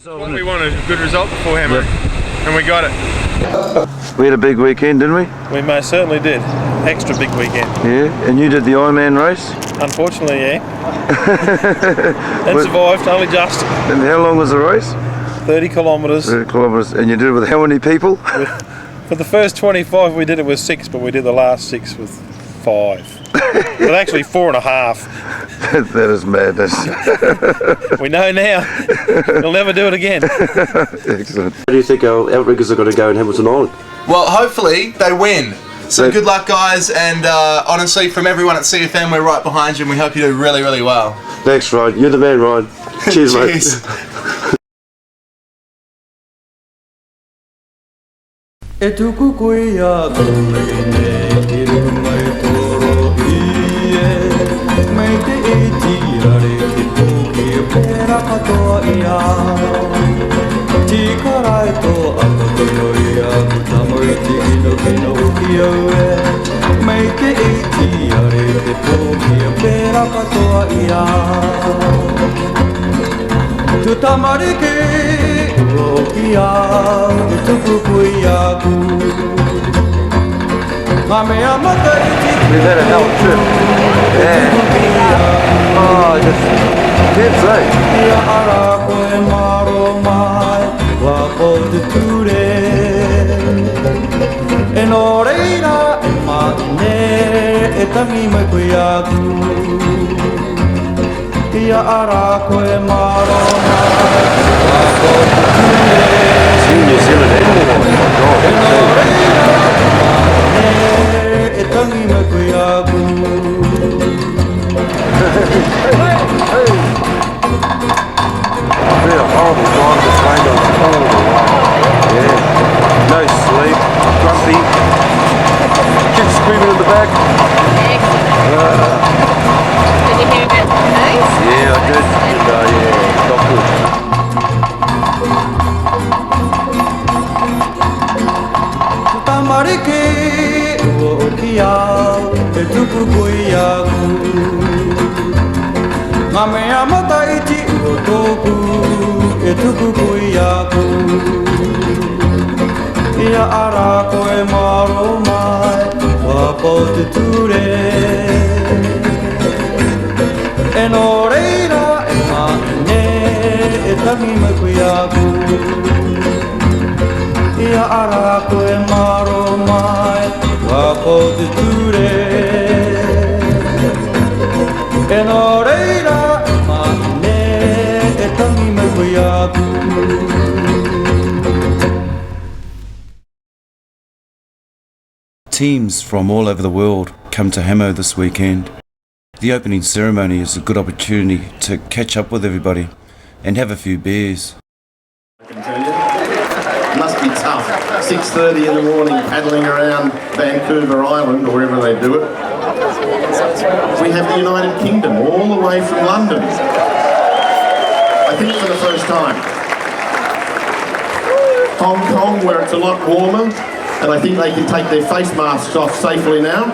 What we wanted, a good result before HAMMO, and we got it. We had a big weekend, didn't we? We most certainly did. Extra big weekend. Yeah, and you did the Ironman race? Unfortunately, yeah. And survived, only just. And how long was the race? 30 kilometres. 30 kilometres, and you did it with how many people? For the first 25 we did it with 6, but we did the last 6 with 5. But actually 4.5. That is madness. We know now. We'll never do it again. Excellent. How do you think our Outriggers are going to go in Hamilton Island? Well, hopefully they win. So good luck, guys, and honestly, from everyone at CFM, we're right behind you, and we hope you do really, really well. Thanks, Ryan. You're the man, Ryan. Cheers, mate. We've had a hell of a trip. Yeah. Oh, just kids, eh? New Zealand animal. Oh been a horrible time to train on the whole yeah. No sleep, grumpy. Kids screaming in the back. Did you hear about the canoes? Yeah, I did. And, yeah, not good. Teams from all over the world come to HAMMO this weekend. The opening ceremony is a good opportunity to catch up with everybody and have a few beers. I can tell you, it must be tough. 6:30 in the morning paddling around Vancouver Island or wherever they do it. We have the United Kingdom all the way from London. I think for the first time. Hong Kong, where it's a lot warmer, and I think they can take their face masks off safely now.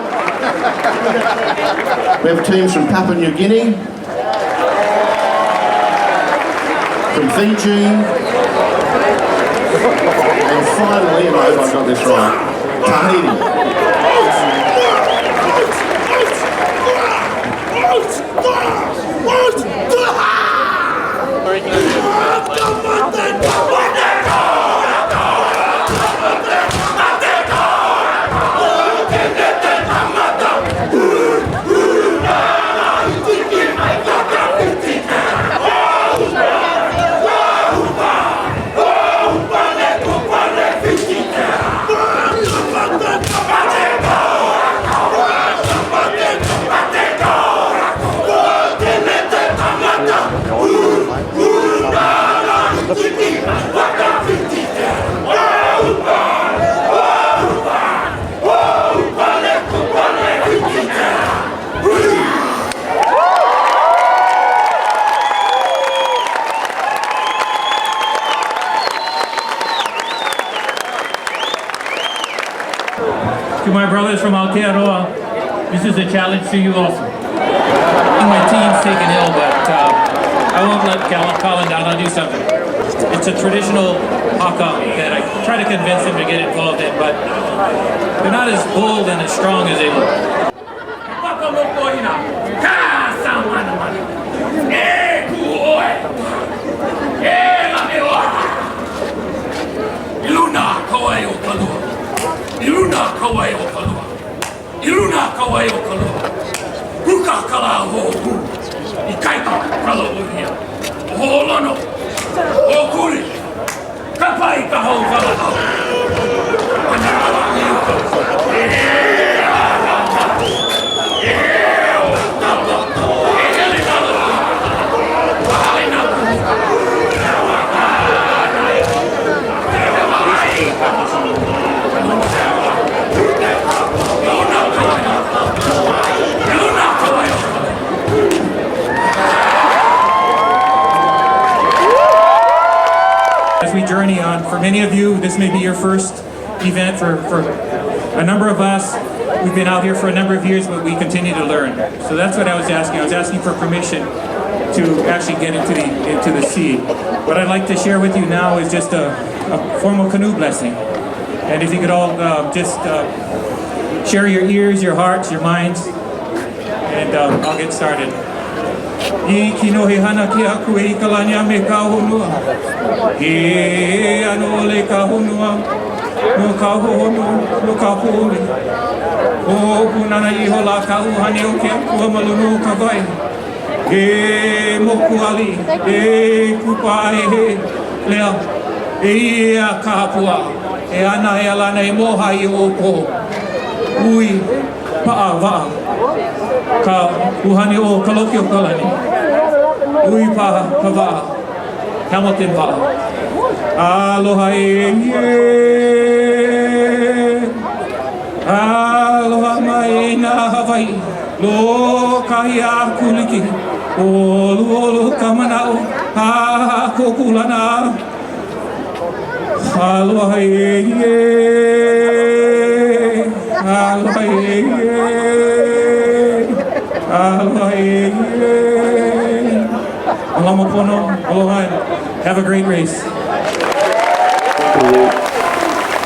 We have teams from Papua New Guinea, from Fiji, and finally, I hope I got this right, Tahiti. To my brothers from Aotearoa, this is a challenge to you also. I think my team's taken ill, but I won't let Colin down. I'll do something. It's a traditional haka that I try to convince them to get involved in, but they're not as bold and as strong as they look. As we journey on, for many of you, this may be your first event. For a number of us, we've been out here for a number of years, but we continue to learn. So that's what I was asking. I was asking for permission to actually get into the sea. What I'd like to share with you now is just a formal canoe blessing. And if you could all just share your ears, your hearts, your minds, and I'll get started. I kino he hana ki aku e kalanya me ka honua. E ano le ka honua. No ka honua, no ka pole. O punana I hola ka uhane o ke aku malunu ka vai. E moku ali, e kupa e he lea. E a ka pua. E ana e alana e moha I o ko. Ui paa waa. Ka uhane o kaloki o kalani. Ui paa pawaa. Hamilton paa. Aloha e. Aloha mai na Hawaii. Lo kahi a kuliki. Olu olu kamanao. Ha kokulana. Aloha e. Aloha e. Aloha. Have a great race.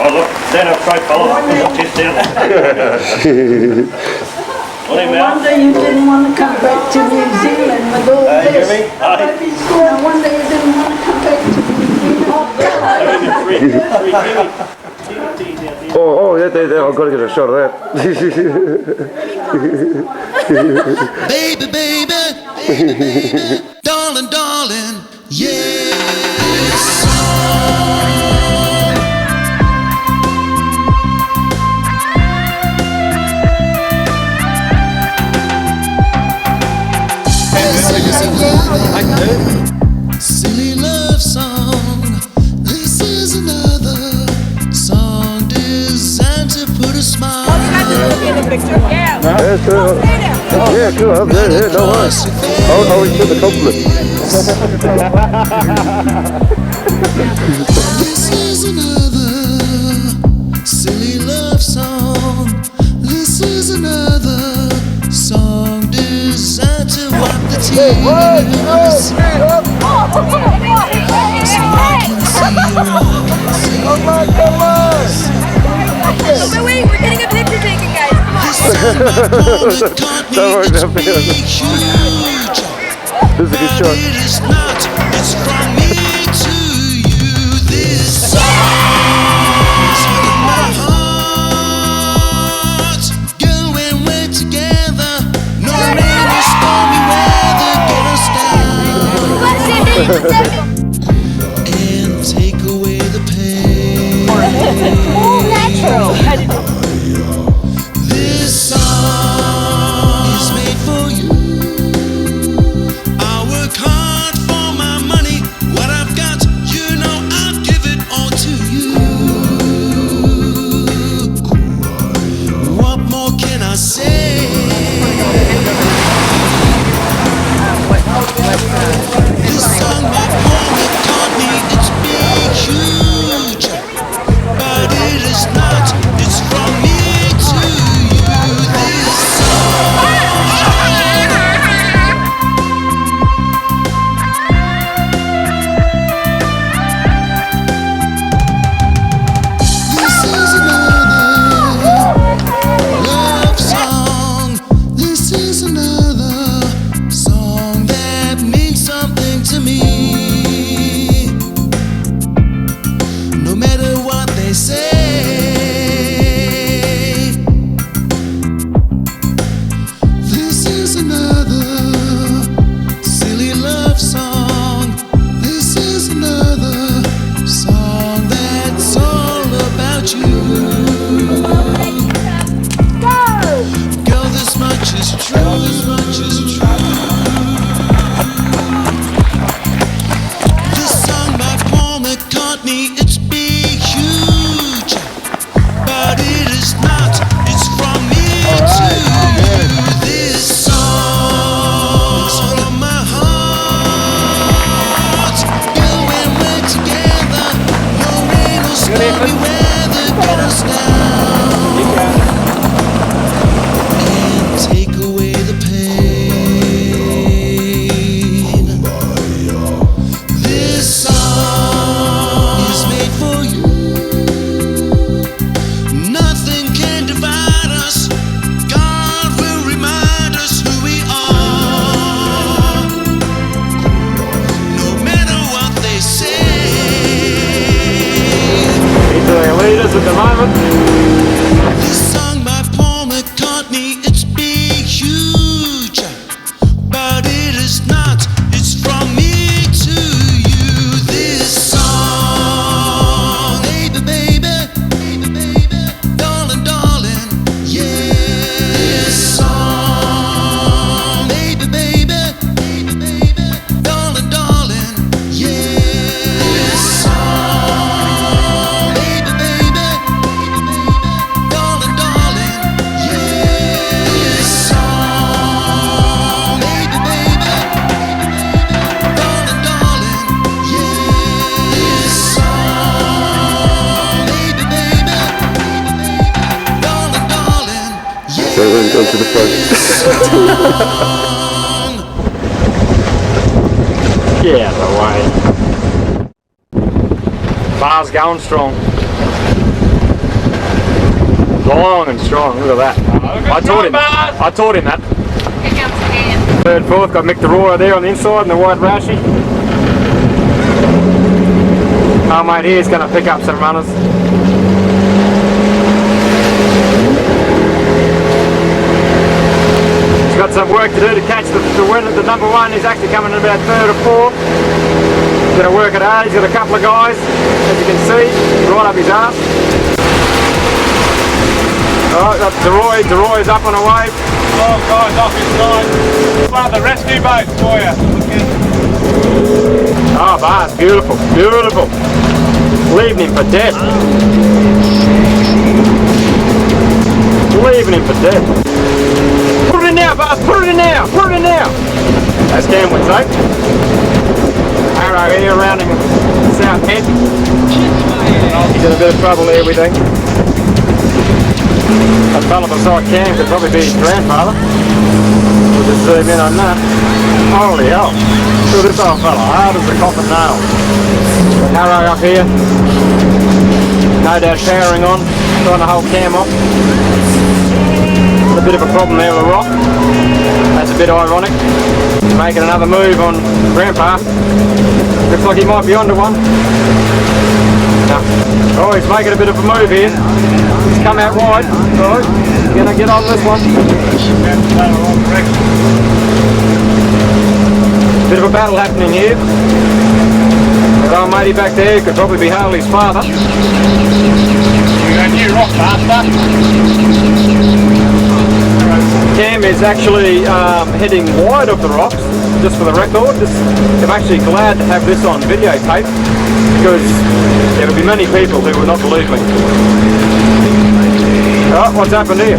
Oh look, stand up straight fella, put your chest down. What No wonder you didn't want to come back to New Zealand with all this. hear me? No wonder you didn't want to come back to New Zealand. Oh, yeah, I've got to get a shot of that. Baby, baby, darling, darling, yes. Silly love song. This is another song designed to put a smile. Yeah. Yeah, cool. No worries. I'll accept the compliment. This is another silly love song. This is another song designed to wipe the tears. So I can see your eyes. But wait, we're getting a picture taken, guys. Don't worry about me. This is a good shot. It is not, it's from me to you. This song is in my heart. Girl, when we're together, no rain or stormy weather gonna stand and take away the pain. All natural. This song is made for you. I work hard for my money. What I leaders at the moment. This song by Paul McCartney, it's big, huge, but it is not. It's from me to you. This song, baby, baby, darling, darling, yeah. This song, baby, baby, darling, darling, yeah. This song, baby, baby, darling, darling, yeah. This song, baby, baby, darling, darling, yeah. This song, baby, baby, darling, darling, yeah. So we're going to the front. Get out of the way. Bar's going strong. Long and strong, look at that. I taught him that. Third, fourth, got Mick the Roar there on the inside and the white Rashi. Our mate here is going to pick up some runners. He's got some work to do to catch the winner. The number one is actually coming in about third or fourth. He's going to work it hard. He's got a couple of guys, as you can see, right up his arse. Oh, that's DeRoy is up on a wave. Oh, guys, off his side. One of the rescue boats for you. Oh, Bar's beautiful, beautiful. Leaving him for dead. Leaving him for dead. Put it in now, Bars, put it in now, put it in now. As Cam would say. Arrow here rounding South Head. He's in a bit of trouble there, we think. That fella beside Cam could probably be his grandfather. We'll just zoom in on that. Holy hell. Look at this old fella, hard as a coffin nail. Arrow up here. No doubt powering on, trying to hold Cam off. A bit of a problem there with Rock. That's a bit ironic. Making another move on Grandpa. Looks like he might be onto one. No. Oh, he's making a bit of a move here. He's come out wide. Right. He's going to get on this one. Bit of a battle happening here. That old matey back there could probably be Harley's father. Cam is actually heading wide of the rocks, just for the record. I'm actually glad to have this on videotape because there would be many people who would not believe me. Oh, what's happened here?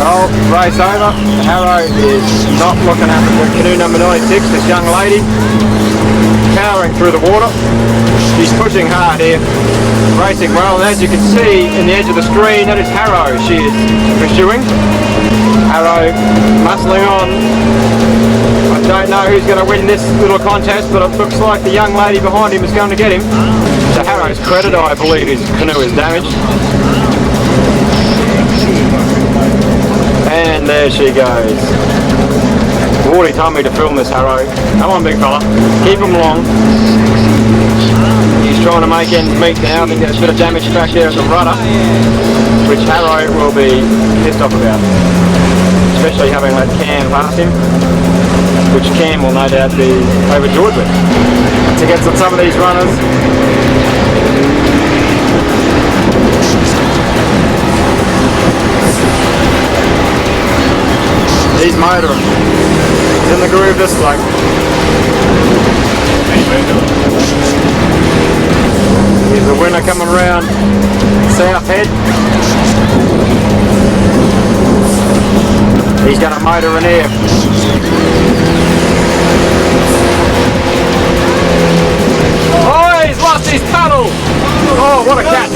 Oh, race over. Harrow is not looking happy with canoe number 96, this young lady, powering through the water. She's pushing hard here, racing well, and as you can see in the edge of the screen, that is Harrow she is pursuing. Harrow muscling on. I don't know who's going to win this little contest, but it looks like the young lady behind him is going to get him. To Harrow's credit, I believe his canoe is damaged. And there she goes. Wardy told me to film this, Harrow. Come on, big fella. Keep him long. He's trying to make ends meet now. I think there's a bit of damage back there at the rudder, which Harrow will be pissed off about. Especially having let Cam pass him, which Cam will no doubt be overjoyed with. To get some of these runners. He's motoring. He's in the groove this bloke. Here's the winner coming around South Head. He's going to motor in here. Oh, he's lost his paddle. Oh, what a catch.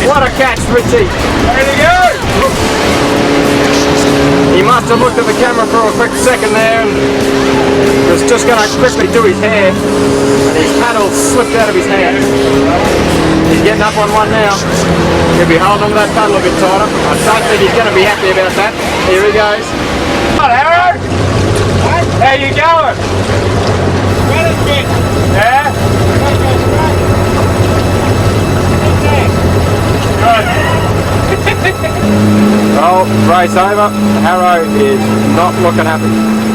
What a catch, Richie. There you go. He must have looked at the camera for a quick second there and was just going to quickly do his hair, and his paddle slipped out of his hand. He's getting up on one now. He'll be holding on to that paddle a bit tighter. I don't think he's going to be happy about that. Here he goes. Come on, Arrow! How you going? Yeah? Race over. The Harrow is not looking happy.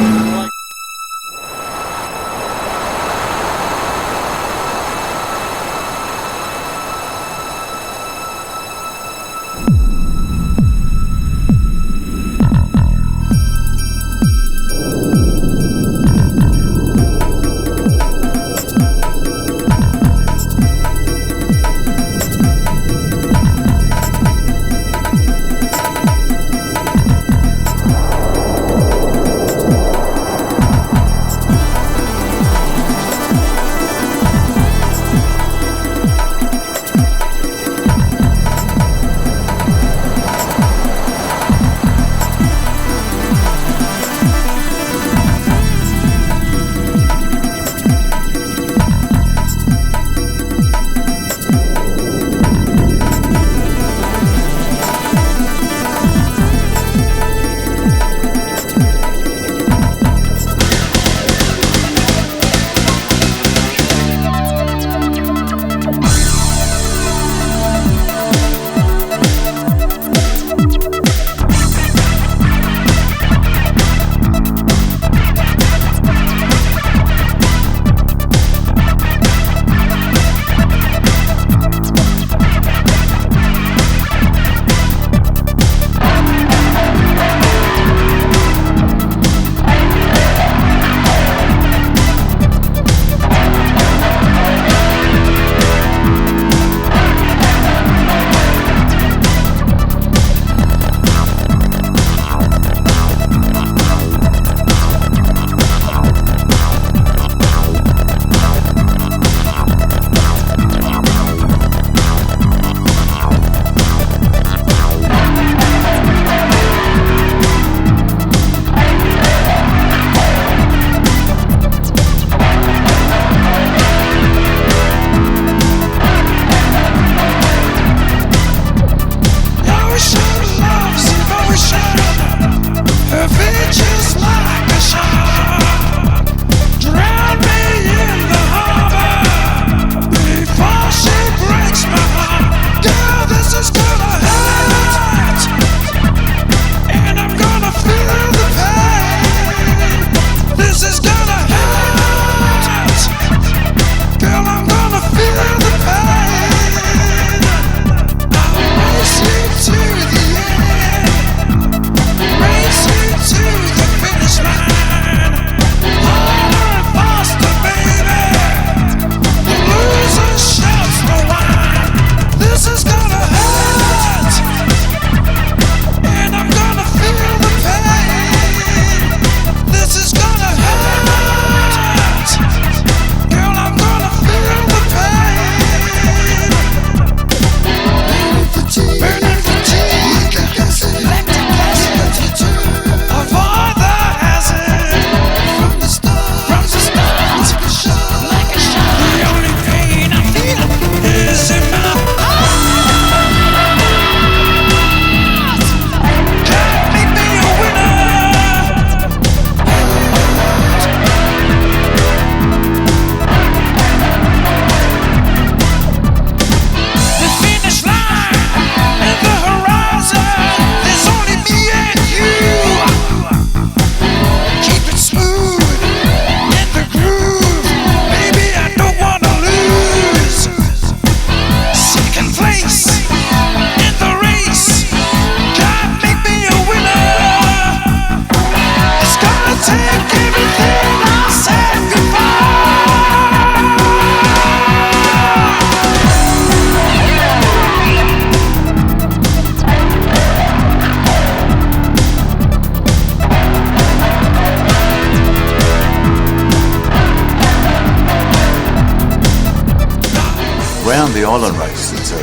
Round the Island race, it's a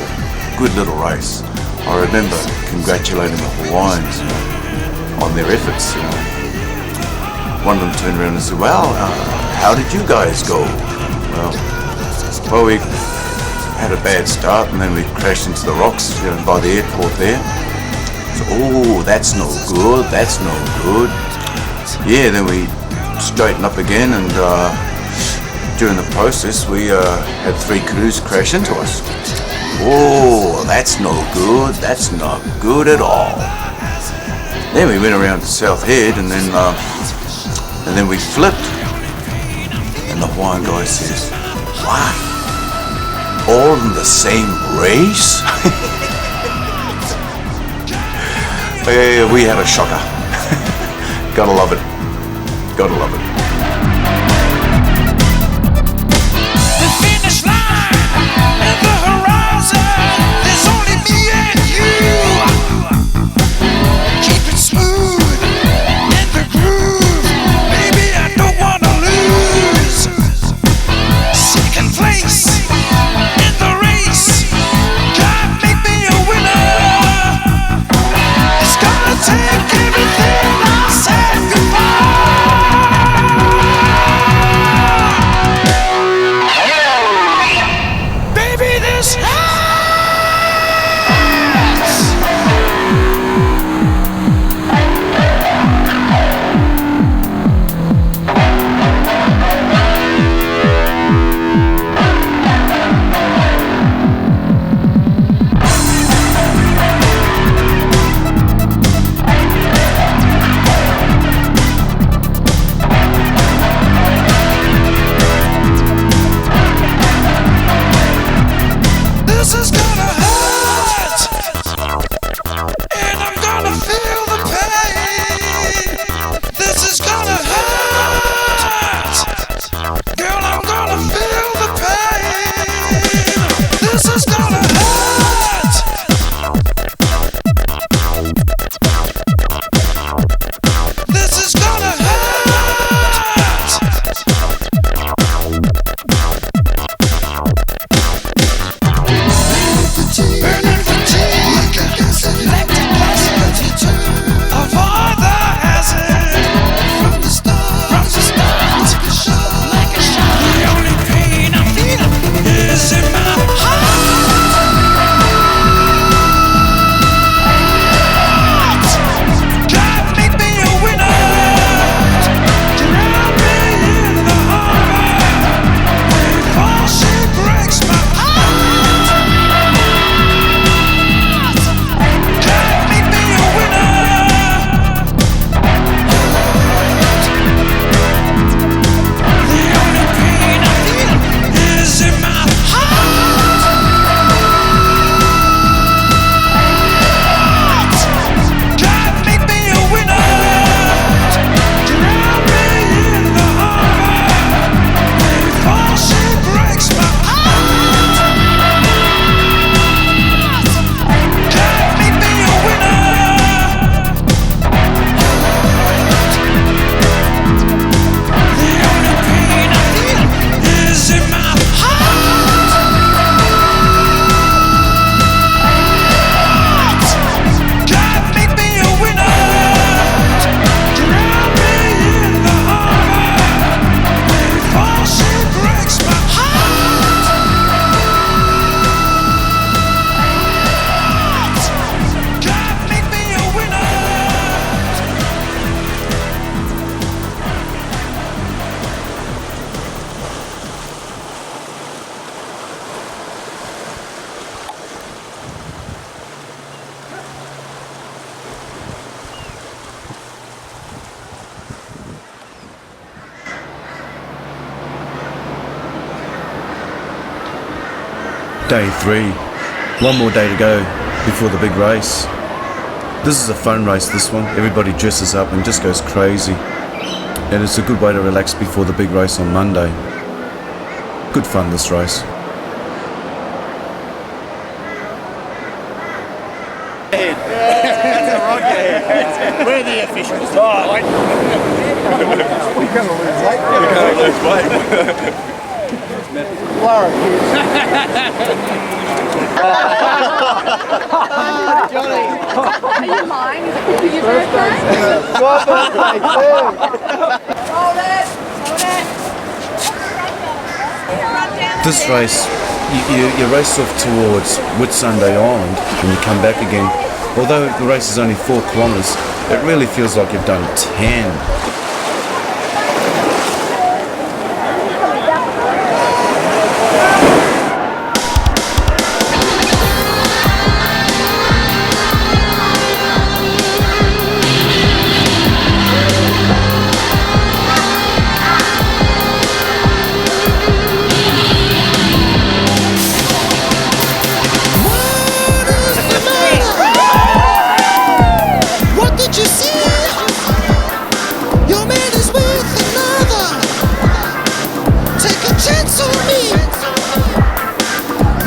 good little race. I remember congratulating the Hawaiians on their efforts. One of them turned around and said, "Well, how did you guys go?" Well, we had a bad start and then we crashed into the rocks by the airport there. So, oh, that's no good, that's no good. Yeah, then we straightened up again, and during the process we had 3 canoes crash into us. Oh, that's no good, that's not good at all. Then we went around to South Head, and then we flipped. And the Hawaiian guy says, "What? All in the same race?" Yeah, we had a shocker. Gotta love it. Gotta love it. The finish line and the horizon. There's only me and you. Keep it smooth in the groove. Baby, I don't wanna lose. Second place in the race. God, make me a winner. It's gonna take everything I said goodbye. Baby, this hurts. This is gonna hurt, and I'm gonna feel the pain. This is gonna hurt, girl, I'm gonna feel the pain. This is gonna hurt. This is gonna hurt. Burning fatigue, lactic acid, avoid the hazard. From the start, like a shot. The only pain I feel is in my heart. God, make me a winner. Drown me in the harbor before she breaks my heart. God, make me a winner. The only pain I feel is in my heart. God, make me a winner. Drown me in the harbor before she breaks my heart. God, make me a winner. The only pain I feel is in my heart. God, make me a winner. Drown me in the harbor before she breaks my heart. God, make me a winner. Day 3. One more day to go before the big race. This is a fun race, this one. Everybody dresses up and just goes crazy. And it's a good way to relax before the big race on Monday. Good fun, this race. We're the officials. Johnny. Are you mine? Is it your birthday? My birthday too. Hold it. This race, you race off towards Whitsunday Island and you come back again. Although the race is only 4 kilometres, it really feels like you've done 10. cancel me.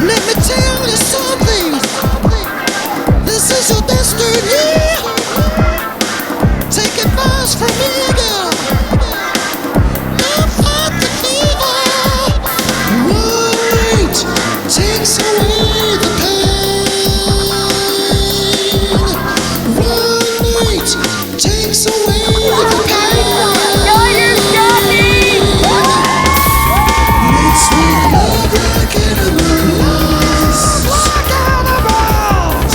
Let me tell you something. This is your destiny. Take advice from me, girl. Now fight the fever. Right takes away the pain. Right takes away the pain. Let's make love like animals. Like animals.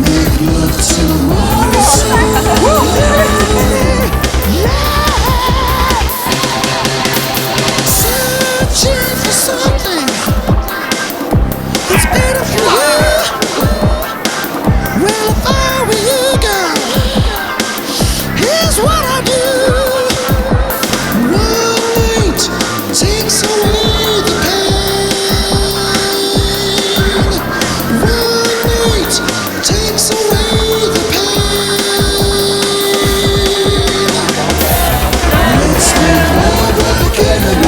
Make love till the morning sun. Searching for something that's better for you. Well, if I were you, girl, here's what I do. Right takes away the pain. Right takes away the pain. Let's make love like animals.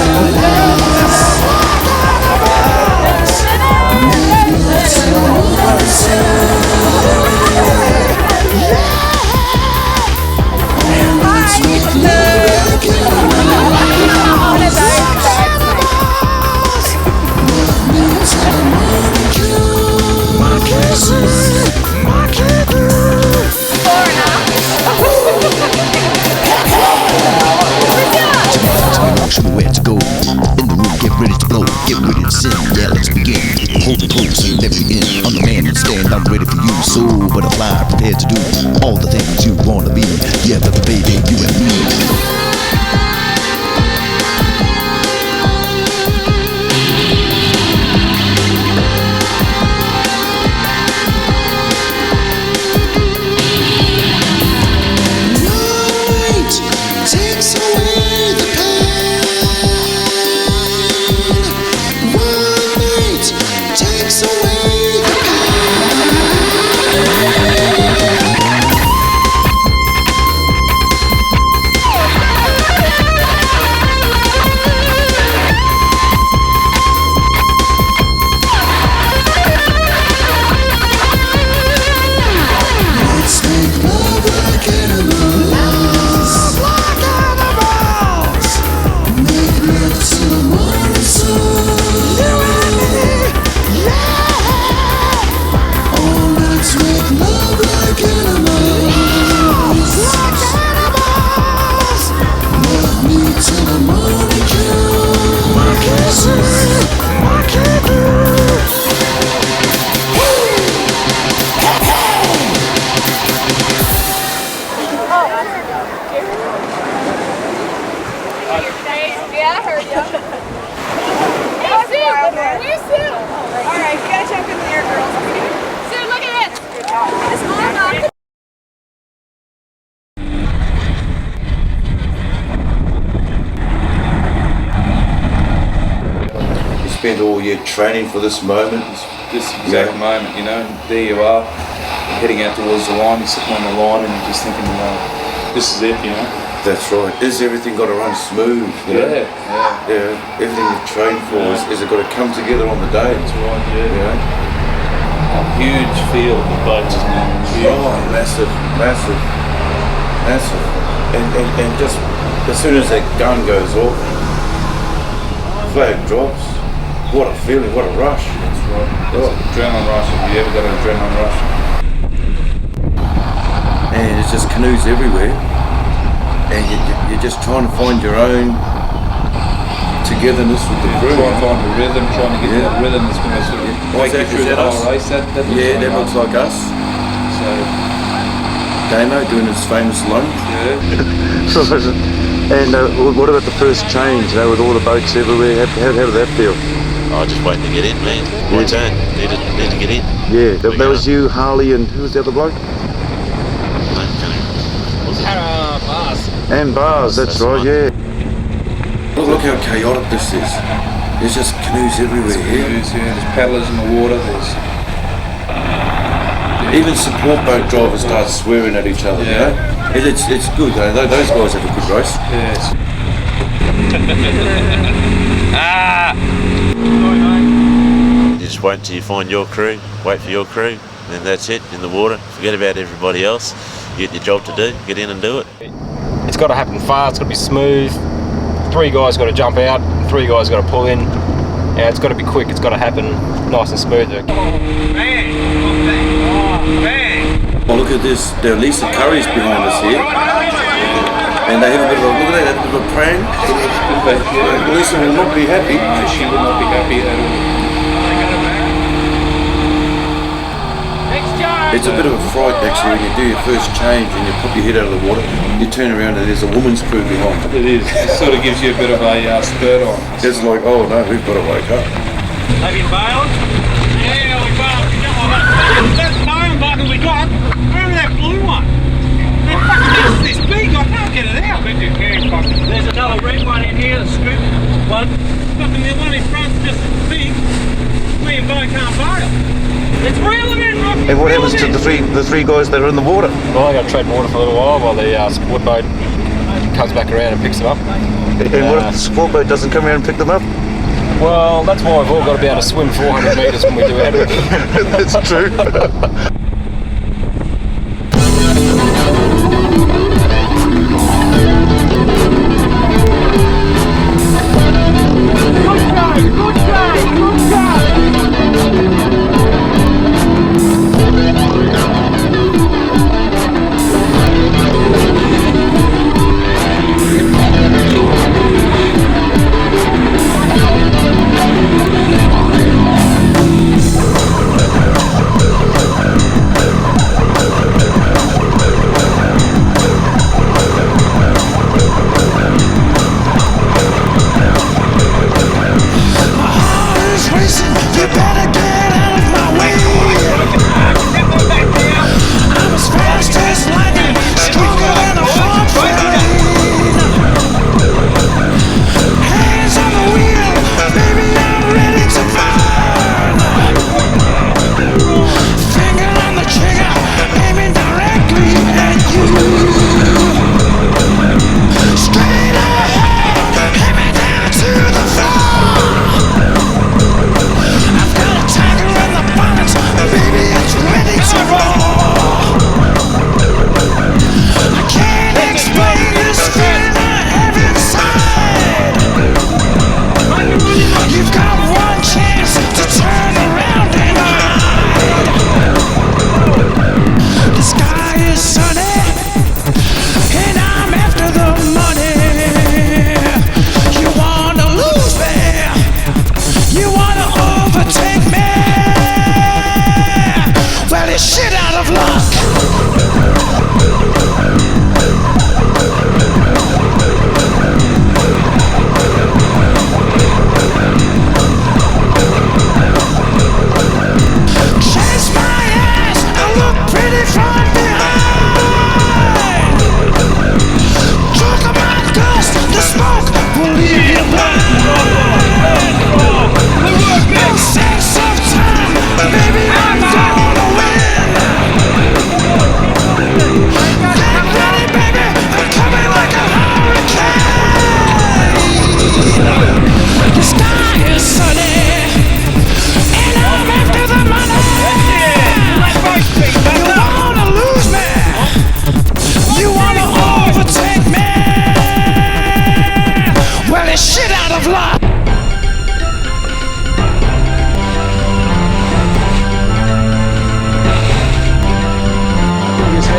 Make love till the morning sun. Let's make love like animals. Love me till the morning comes. My kisses, my Show me where to go. In the room, get ready to blow. Get ready to sing. Yeah, let's begin. Hold it close and let me in. I'm the man and stand. I'm ready for you. So butterfly, prepared to do all the things you wanna be. Yeah, baby, you and me. Takes away the pain. One night takes away the Let's make love like animals. Like animals. Make love till the morning sun. You and me, yeah. Oh, let's make love like animals. Like animals. Love me till the morning comes. My kisses, my kisses. Yeah, I heard you. Hey, Sue! Where's Sue? Alright, you gotta jump in the air, girls. Sue, look at this! It's on up. You spent all year training for this moment. This exact moment, you know, there you are, heading out towards the line, you're sitting on the line and you're just thinking, this is it, you know. That's right. Is everything got to run smooth? You know? Yeah. Everything you've trained for, is it got to come together on the day? That's right, yeah. You know? A huge field of boats, isn't it? Oh, massive. And just as soon as that gun goes off, flag drops. What a feeling, what a rush. That's right. That's an adrenaline rush. Have you ever got an adrenaline rush? And it's just canoes everywhere. And you're just trying to find your own togetherness with the crew. Trying to find the rhythm, trying to get that rhythm that's going to sort of take you through that whole race. That looks like us. So, Damo doing his famous lunge. Yeah. And what about the first change, you know, with all the boats everywhere? How did that feel? Oh, just waiting to get in, man. My turn. Need to get in. Yeah, that was you, Harley, and who was the other bloke? Bars. And Bars, that's right, yeah. Look how chaotic this is. There's just canoes everywhere here. Canoes, yeah. There's paddlers in the water. There's even support boat drivers start swearing at each other. Yeah. You know? It's good though. Those guys have a good race. Yes. just wait until you find your crew, wait for your crew, and that's it, in the water. Forget about everybody else. You get your job to do, get in and do it. It's got to happen fast, it's got to be smooth. 3 guys got to jump out, 3 guys got to pull in. Yeah, it's got to be quick, it's got to happen nice and smooth. Oh, look at this. There are Lisa Curry's behind us here. And they have a bit of a, look at that, a bit of a prank. Lisa will not be happy. She will not be happy at all. It's a bit of a fright actually when you do your first change and you pop your head out of the water. You turn around and there's a woman's crew behind. It is. It sort of gives you a bit of a spurt on. It's like, oh no, we've got to wake up. Have you bailed? Yeah, we bailed. That bailing button we got, remember that blue one? That fucking this big, I can't get it out. There's another red one in here, the scoop one. Fucking the one in front's just as big. Me and Bo can't bail. It's reeling in, Rocky. And what happens to the three guys that are in the water? Well, I got to tread water for a little while the sport boat comes back around and picks them up. And what if the sport boat doesn't come around and pick them up? Well, that's why we've all got to be able to swim 400 metres when we do it. That's true.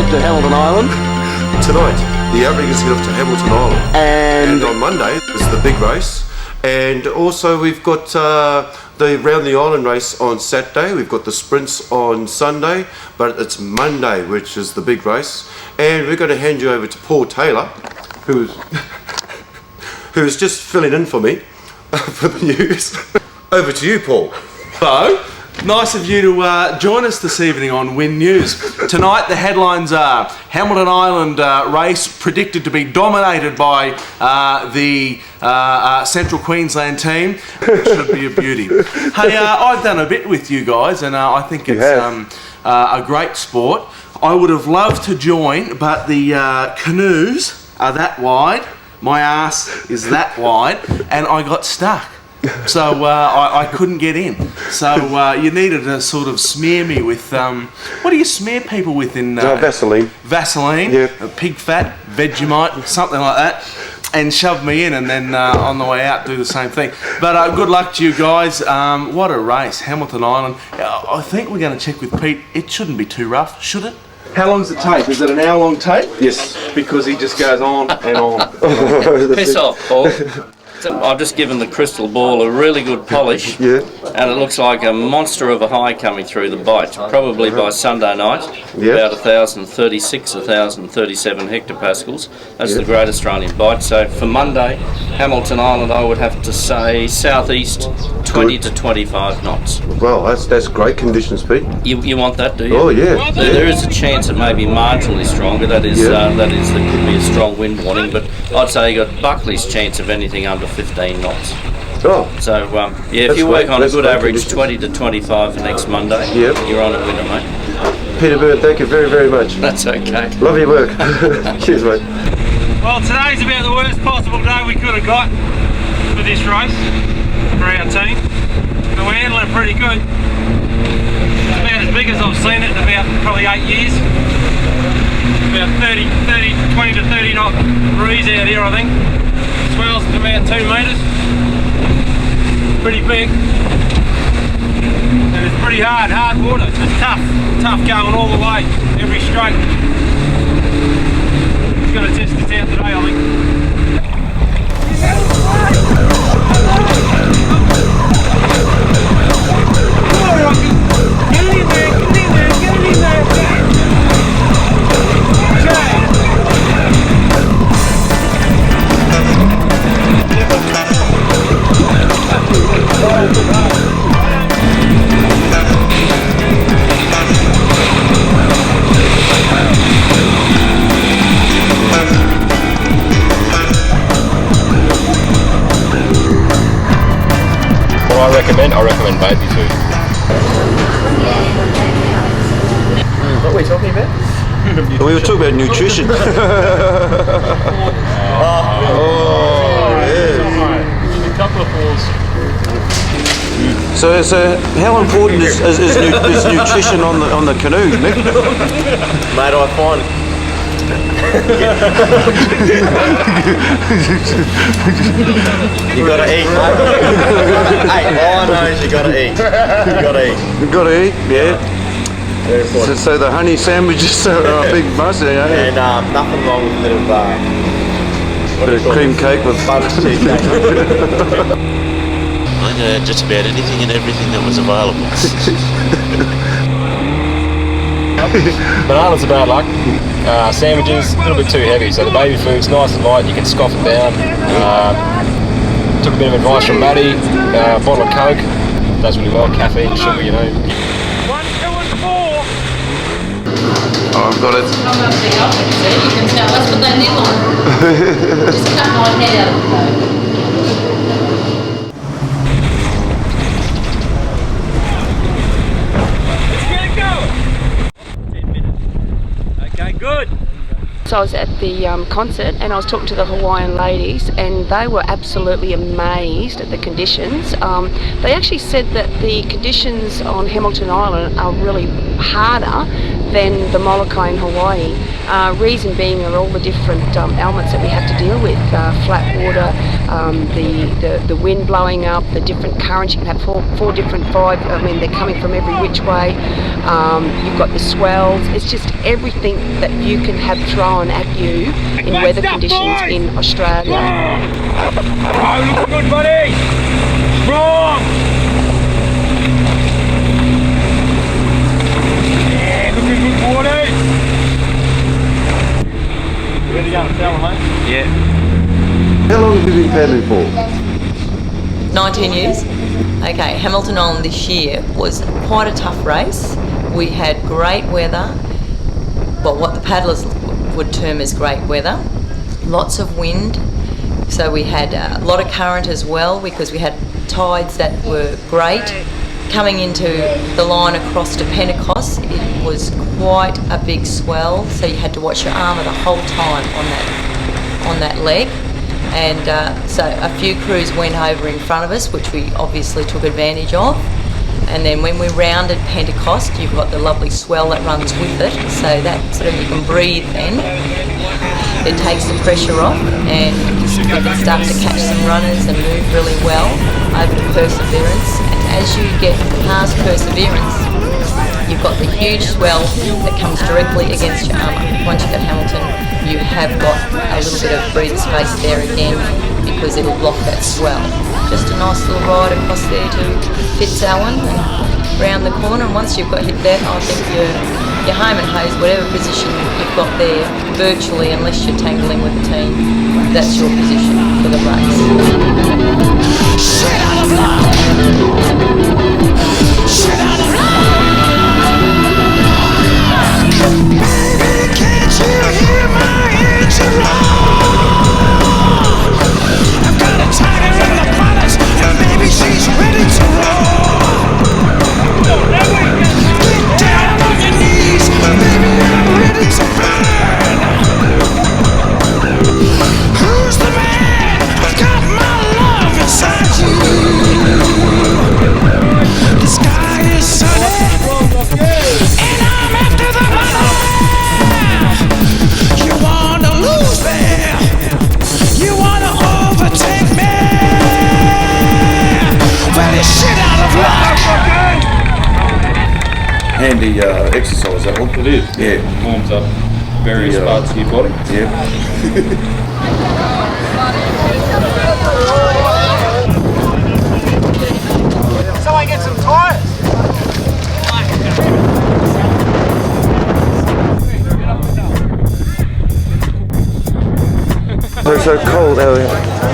To Hamilton Island. Tonight, the Outriggers head off to Hamilton Island. And on Monday is the big race. And also we've got the Round the Island race on Saturday. We've got the sprints on Sunday. But it's Monday, which is the big race. And we're going to hand you over to Paul Taylor, who's just filling in for me for the news. Over to you, Paul. Hello. Nice of you to join us this evening on Win News. Tonight the headlines are Hamilton Island race predicted to be dominated by the Central Queensland team. It should be a beauty. Hey, I've done a bit with you guys and I think it's a great sport. I would have loved to join, but the canoes are that wide, my ass is that wide, and I got stuck. So I couldn't get in. So you needed to sort of smear me with, what do you smear people with in... Vaseline. Vaseline, pig fat, Vegemite, something like that, and shove me in, and then on the way out do the same thing. But good luck to you guys. What a race, Hamilton Island. I think we're going to check with Pete. It shouldn't be too rough, should it? How long's the tape? Is it an hour-long tape? Yes. Because he just goes on and on. Piss off, Paul. I've just given the crystal ball a really good polish, and it looks like a monster of a high coming through the bite. Probably by Sunday night, about 1,036, 1,037 hectopascals. That's the Great Australian Bite. So for Monday, Hamilton Island, I would have to say southeast 20 to 25 knots. Well, that's great conditions, Pete. You want that, do you? Oh yeah. There is a chance it may be marginally stronger. There could be a strong wind warning, but I'd say you got Buckley's chance of anything under 15 knots. Oh. So if you work on a good average 20 to 25 for next Monday, you're on a winner, mate. Peter Byrne, thank you very, very much. That's okay. Love your work. Cheers, mate. Well, today's about the worst possible day we could have got for this race, for our team. But we're handling it pretty good. It's about as big as I've seen it in about probably 8 years. About 20 to 30 knot breeze out here, I think. Swells at about 2 metres. Pretty big. And it's pretty hard water. It's just tough going all the way, every stroke. It's going to test us out today, I think. I recommend baby food. What were we talking about? We were talking about nutrition. Yeah. A couple of balls. So how important is nutrition on the canoe, Mick? Mate, I find you gotta eat, mate. Hey, all I know is you gotta eat. You gotta eat, yeah. Very important. So the honey sandwiches are a big must, yeah. And nothing wrong with a bit of cream cake with butter cheesecake. I had just about anything and everything that was available. Bananas are bad luck. Sandwiches, a little bit too heavy, so the baby food's nice and light, you can scoff it down. Took a bit of advice from Maddie, bottle of Coke, does really well, caffeine, sugar, you know. 1, 2 and 4. Oh, I've got it. You can tell that's what they live on. Just cut my head out of the Coke. Good. So I was at the concert and I was talking to the Hawaiian ladies and they were absolutely amazed at the conditions. They actually said that the conditions on Hamilton Island are really harder than the Molokai in Hawaii. Reason being are all the different elements that we have to deal with. Flat water, the wind blowing up, the different currents. You can have four different vibes. I mean, they're coming from every which way. You've got the swells. It's just everything that you can have thrown at you in weather conditions in Australia. Oh, looking good, buddy. Strong. Yeah, looking good, buddy. You ready to go and tell them, mate? Yeah. How long have you been paddling for? 19 years. Okay, Hamilton Island this year was quite a tough race. We had great weather, but what the paddlers would term as great weather. Lots of wind, so we had a lot of current as well because we had tides that were great. Coming into the line across to Pentecost, it was quite a big swell, so you had to watch your armour the whole time on that leg. And so a few crews went over in front of us, which we obviously took advantage of. And then when we rounded Pentecost, you've got the lovely swell that runs with it, so that sort of you can breathe then. It takes the pressure off, and we can start to catch some runners and move really well over to Perseverance. And as you get past Perseverance, you've got the huge swell that comes directly against your armour. Once you get Hamilton, you have got a little bit of breather space there again, because it'll block that swell. Just a nice little ride across there to Fitzallen and round the corner, and once you've got hit that, I think you're home and hose, whatever position you've got there, virtually, unless you're tangling with the team, that's your position for the race. Baby, can't you hear my engine roar? I've got a tiger in the bonnet, and baby, she's ready to roar. Get down on your knees, baby, I'm ready to burn. Who's the man who's got my love inside you? The sky is sunny, and I'm after the money. You wanna lose me? You wanna overtake me? Well, it's shit out of luck. Handy exercise, that one. It is. Yeah. Warms up various parts of your body. Yeah. Someone get some tires. So cold,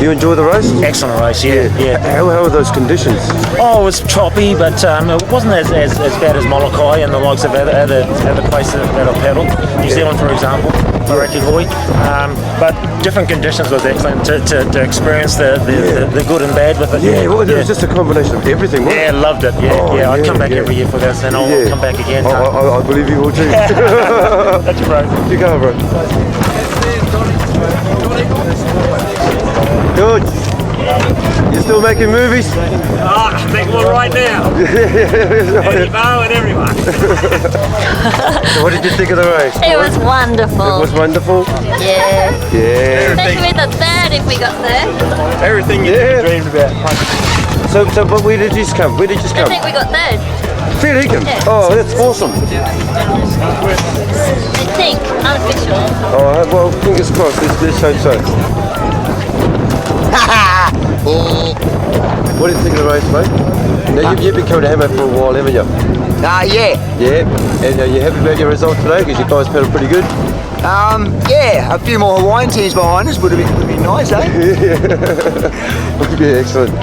you enjoy the race? Excellent race, yeah. How are those conditions? Oh, it was choppy, but it wasn't as bad as Molokai and the likes of other places that I've paddled. New Zealand, for example, Rockhampton. But different conditions was excellent to experience the good and bad with it. Yeah, well, it was just a combination of everything, wasn't it? Yeah, loved it, yeah. I'd come back every year for this, and I'll come back again. I believe you will too. That's your bro. You go, bro. Good. You still making movies? Oh, I'm making one right now. Eddie Bow and everyone. So what did you think of the race? It was wonderful. It was wonderful? Yeah. Yeah. Especially the third if we got third. Everything you dreamed about. So but where did you come? I think we got third. Fair Dinkum? Yeah. Oh, that's awesome. I think, unofficial. Oh, well, fingers crossed. Let's hope so. What do you think of the race, mate? Now, you've been coming to Hammo for a while, haven't you? Yeah. Yeah. And are you happy about your result today? Because you guys paddled pretty good. Yeah, a few more Hawaiian teams behind us would have been nice, eh? Yeah, excellent.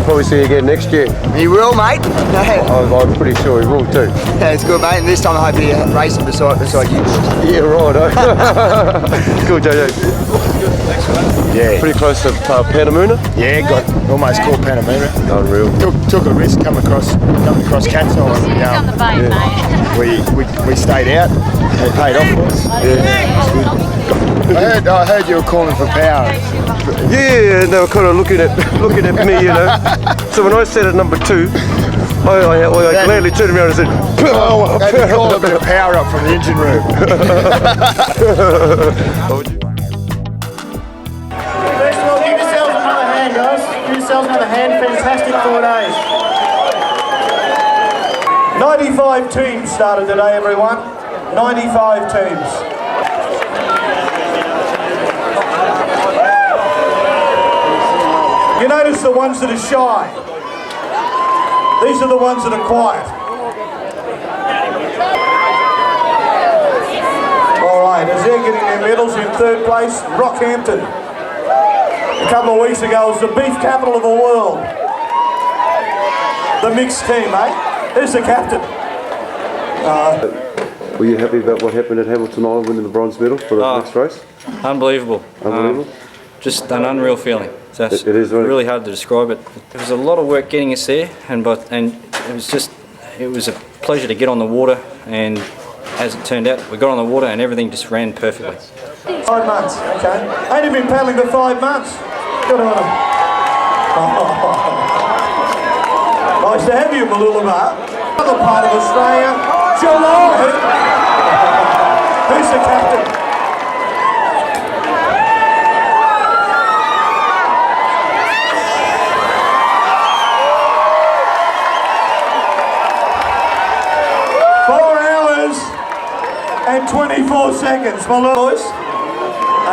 Probably see you again next year. He will, mate. I'm pretty sure he will too. That's good, mate. And this time I hope you're racing beside you. Yeah, right. Cool, JJ. Yeah. Pretty close to Panamuna? Yeah, got almost caught Panamuna. Unreal. Took a risk coming across Canoe. On the boat, mate. We stayed out. It paid off for us. Yeah. I heard you were calling for power. Yeah, and they were kind of looking at me, you know. So when I said at number 2, I gladly turned around and said, "Power, They call a bit of power up from the engine room." First of all, give yourselves another hand, guys. Give yourselves another hand. Fantastic 4 days. 95 teams started today, everyone. 95 teams. You notice the ones that are shy. These are the ones that are quiet. All right, as they're getting their medals, in third place, Rockhampton. A couple of weeks ago, it was the beef capital of the world. The mixed team, eh? Who's the captain? Were you happy about what happened at Hamilton Island winning the bronze medal for the next race? Unbelievable. Unbelievable? Just an unreal feeling. So It is really hard to describe it. It was a lot of work getting us there, and it was a pleasure to get on the water, and as it turned out, we got on the water and everything just ran perfectly. 5 months, okay. Ain't been paddling for 5 months. Good on him. Nice to have you, Malulama. Another part of Australia, Geelong. Who's the captain? And 24 seconds, my boys.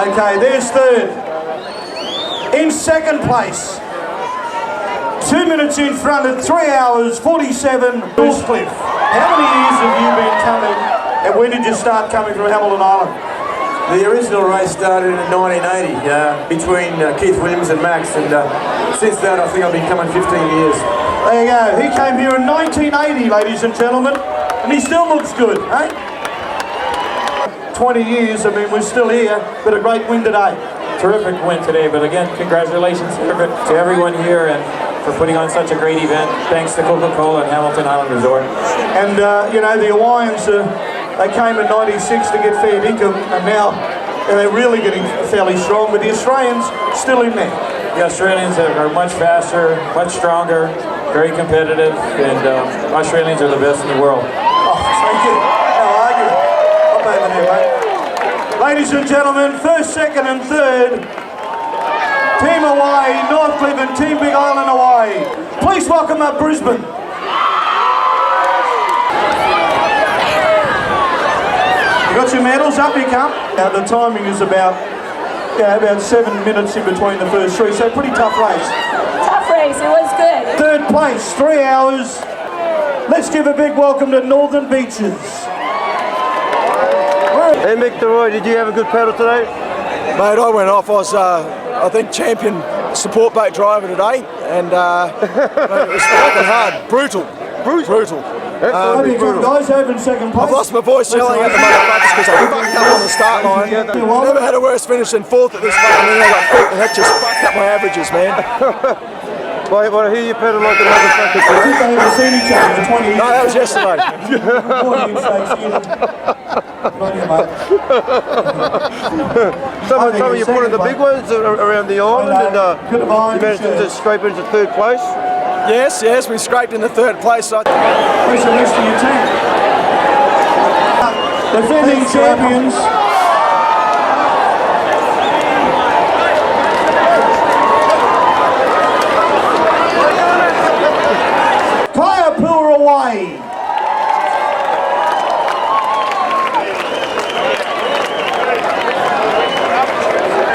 Okay, there's third. In second place, 2 minutes in front at 3 hours 47, Northcliffe. How many years have you been coming, and when did you start coming from Hamilton Island? The original race started in 1980 between Keith Williams and Max, and since that I think I've been coming 15 years. There you go. He came here in 1980, ladies and gentlemen, and he still looks good, eh? 20 years, I mean, we're still here, but a great win today. Terrific win today, but again, congratulations to everyone here and for putting on such a great event. Thanks to Coca-Cola and Hamilton Island Resort. And, you know, the Hawaiians, they came in 96 to get fair dinkum, and now they're really getting fairly strong, but the Australians still in there. The Australians are much faster, much stronger, very competitive, and Australians are the best in the world. Oh, thank you. No argument. Up over there, mate. Ladies and gentlemen, first, second and third, Team Hawaii, Northcliffe and Team Big Island Hawaii. Please welcome up Brisbane. You got your medals? Up you come. Now the timing is about 7 minutes in between the first three, so pretty tough race. Tough race, it was good. Third place, 3 hours. Let's give a big welcome to Northern Beaches. Hey Mick DeRoy, did you have a good paddle today? Mate, I went off. I was, I think, champion support boat driver today, and mate, it was fucking hard. Brutal. Absolutely brutal. Guys over in second place. I've lost my voice yelling at the motherfuckers because I fucked up on the start line. Never had a worse finish than fourth at this fucking thing. I got fifth, and that just fucked up my averages, man. Wait, I hear you paddle like a motherfucker today. I think they haven't seen each other for 20 years. No, that was yesterday. Some of you put in the big ones around the island, and you managed to scrape into third place. Yes, we scraped in the third place. Where's the rest of your team? Defending champions. Hawaii.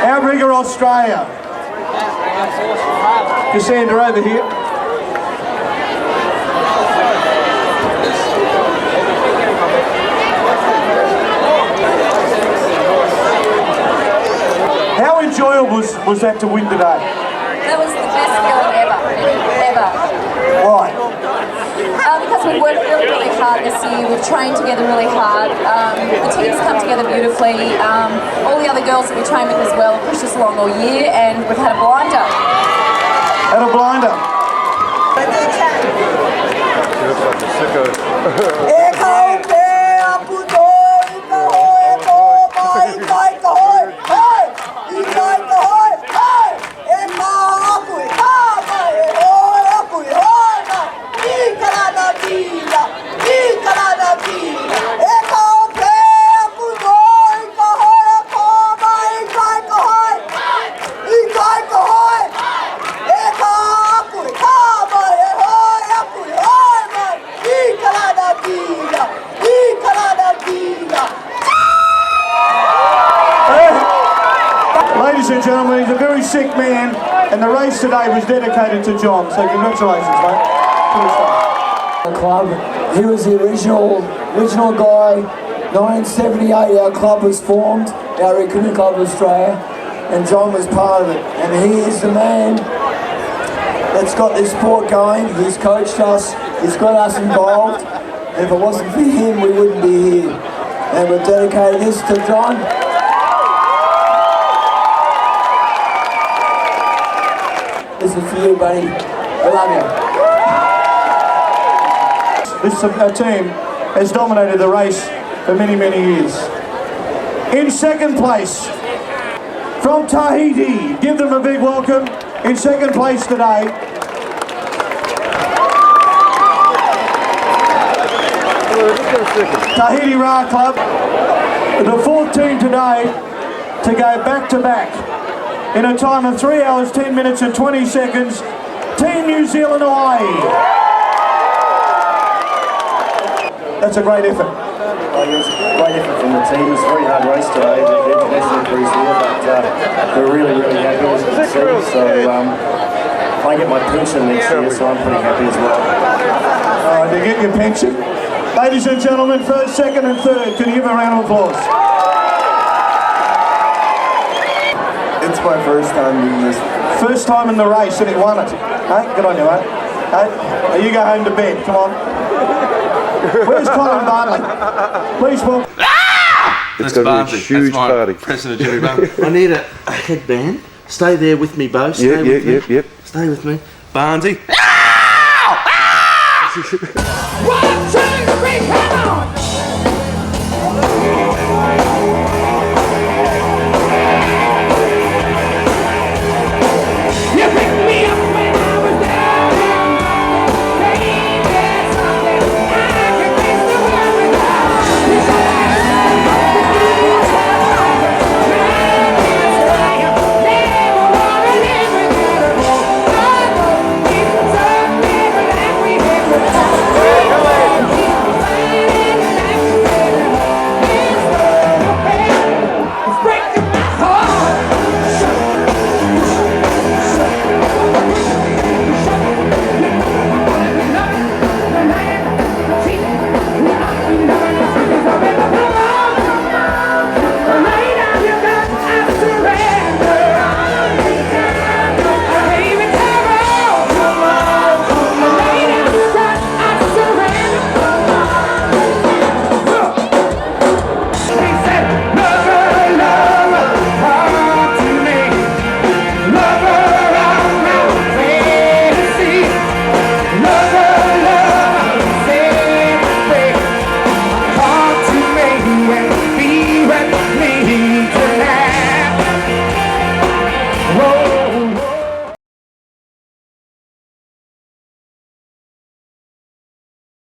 Outrigger Australia. Cassandra over here. How enjoyable was that to win today? That was the best feeling ever. Why? Because we've worked really hard this year, we've trained together really hard, the team's come together beautifully, all the other girls that we train with as well have pushed us along all year, and we've had a blinder. Had a blinder. Ladies and gentlemen, he's a very sick man, and the race today was dedicated to John, so congratulations, mate. The club, he was the original guy. 1978 our club was formed, our Canoe Club of Australia, and John was part of it, and he is the man that's got this sport going. He's coached us, he's got us involved, and if it wasn't for him we wouldn't be here, and we've dedicated this to John. This is for you, buddy. I love you. This team has dominated the race for many, many years. In second place, from Tahiti. Give them a big welcome. In second place today. Tahiti Ra Club, the fourth team today to go back to back in a time of 3 hours, 10 minutes and 20 seconds. Team New Zealand Hawaii. That's a great effort. It was a great effort from the team. It was a very hard race today. The international crews here, but we're really, really happy as you can see. So I get my pension next year, so I'm pretty happy as well. All right, to get your pension. Ladies and gentlemen, first, second and third, can you give a round of applause? It's my first time doing this. First time in the race and he won it. Hey, good on you, mate. Hey, you go home to bed, come on. Where's Colin Bartley? Please welcome. It's going to be a huge party. President Jerry Bartley. I need a headband. Stay there with me, Bo. Stay with me. Stay with me. Barnesy. 1, 2, 3, come on!